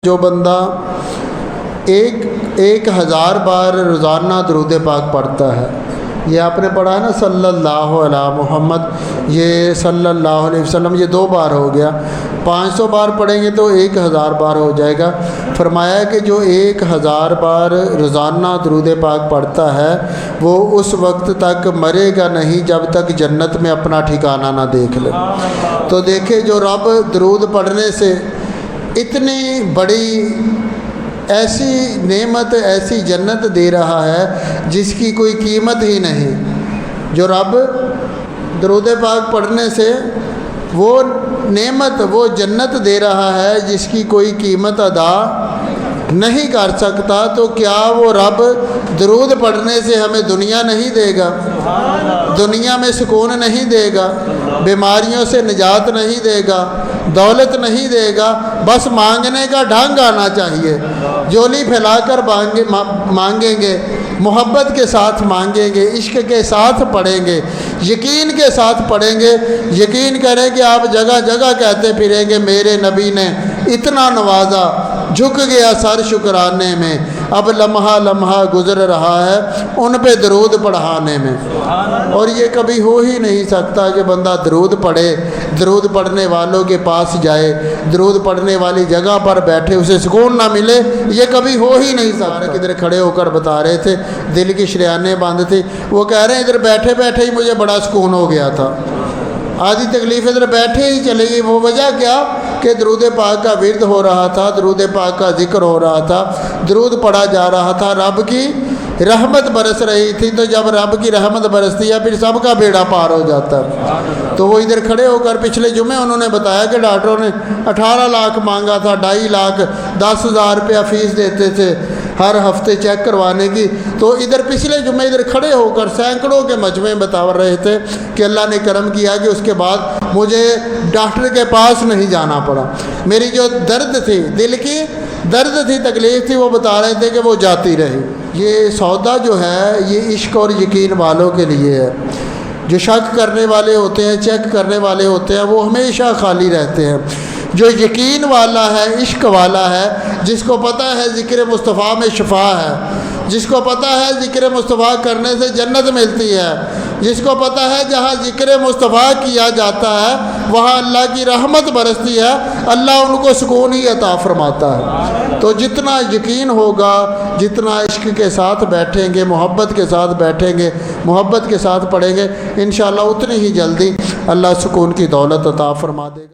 جو بندہ ایک ہزار بار روزانہ درود پاک پڑھتا ہے، یہ آپ نے پڑھا ہے نا صلی اللہ علیہ محمد، یہ صلی اللہ علیہ وسلم، یہ 2 بار ہو گیا۔ 500 بار پڑھیں گے تو 1000 بار ہو جائے گا۔ فرمایا کہ جو 1000 بار روزانہ درود پاک پڑھتا ہے وہ اس وقت تک مرے گا نہیں جب تک جنت میں اپنا ٹھکانہ نہ دیکھ لے۔ تو دیکھیں جو رب درود پڑھنے سے اتنی بڑی ایسی نعمت، ایسی جنت دے رہا ہے جس کی کوئی قیمت ہی نہیں، جو رب درود پاک پڑھنے سے وہ نعمت، وہ جنت دے رہا ہے جس کی کوئی قیمت ادا نہیں کر سکتا، تو کیا وہ رب درود پڑھنے سے ہمیں دنیا نہیں دے گا، دنیا میں سکون نہیں دے گا، بیماریوں سے نجات نہیں دے گا، دولت نہیں دے گا؟ بس مانگنے کا ڈھنگ آنا چاہیے، جولی پھیلا کر مانگیں گے، محبت کے ساتھ مانگیں گے، عشق کے ساتھ پڑھیں گے، یقین کے ساتھ پڑھیں گے۔ یقین کریں کہ آپ جگہ جگہ کہتے پھریں گے میرے نبی نے اتنا نوازا، جھک گیا سر شکرانے میں، اب لمحہ لمحہ گزر رہا ہے ان پہ درود پڑھانے میں۔ اور یہ کبھی ہو ہی نہیں سکتا کہ بندہ درود پڑھے، درود پڑھنے والوں کے پاس جائے، درود پڑھنے والی جگہ پر بیٹھے اسے سکون نہ ملے، یہ کبھی ہو ہی نہیں سکتا۔ ادھر کھڑے ہو کر بتا رہے تھے، دل کی شریانیں بند تھی، وہ کہہ رہے ہیں ادھر بیٹھے بیٹھے ہی مجھے بڑا سکون ہو گیا تھا، آدھی تکلیف ادھر بیٹھے ہی چلے گی۔ وہ وجہ کیا کہ درود پاک کا ورد ہو رہا تھا، درود پاک کا ذکر ہو رہا تھا، درود پڑھا جا رہا تھا، رب کی رحمت برس رہی تھی۔ تو جب رب کی رحمت برستی ہے پھر سب کا بیڑا پار ہو جاتا ہے۔ تو وہ ادھر کھڑے ہو کر پچھلے جمعے انہوں نے بتایا کہ ڈاکٹروں نے 18 لاکھ مانگا تھا، 2.5 لاکھ 10,000 روپیہ فیس دیتے تھے ہر ہفتے چیک کروانے کی۔ تو ادھر پچھلے جمعے ادھر کھڑے ہو کر سینکڑوں کے مجمع بتا رہے تھے کہ اللہ نے کرم کیا کہ اس کے بعد مجھے ڈاکٹر کے پاس نہیں جانا پڑا، میری جو درد تھی، دل کی درد تھی، تکلیف تھی، وہ بتا رہے تھے کہ وہ جاتی رہی۔ یہ سودا جو ہے یہ عشق اور یقین والوں کے لیے ہے۔ جو شک کرنے والے ہوتے ہیں، چیک کرنے والے ہوتے ہیں، وہ ہمیشہ خالی رہتے ہیں۔ جو یقین والا ہے، عشق والا ہے، جس کو پتہ ہے ذکر مصطفیٰ میں شفا ہے، جس کو پتہ ہے ذکر مصطفیٰ کرنے سے جنت ملتی ہے، جس کو پتہ ہے جہاں ذکر مصطفیٰ کیا جاتا ہے وہاں اللہ کی رحمت برستی ہے، اللہ ان کو سکون ہی عطا فرماتا ہے۔ تو جتنا یقین ہوگا، جتنا عشق کے ساتھ بیٹھیں گے، محبت کے ساتھ بیٹھیں گے، محبت کے ساتھ پڑھیں گے، انشاءاللہ اتنی ہی جلدی اللہ سکون کی دولت عطا فرما دے گا۔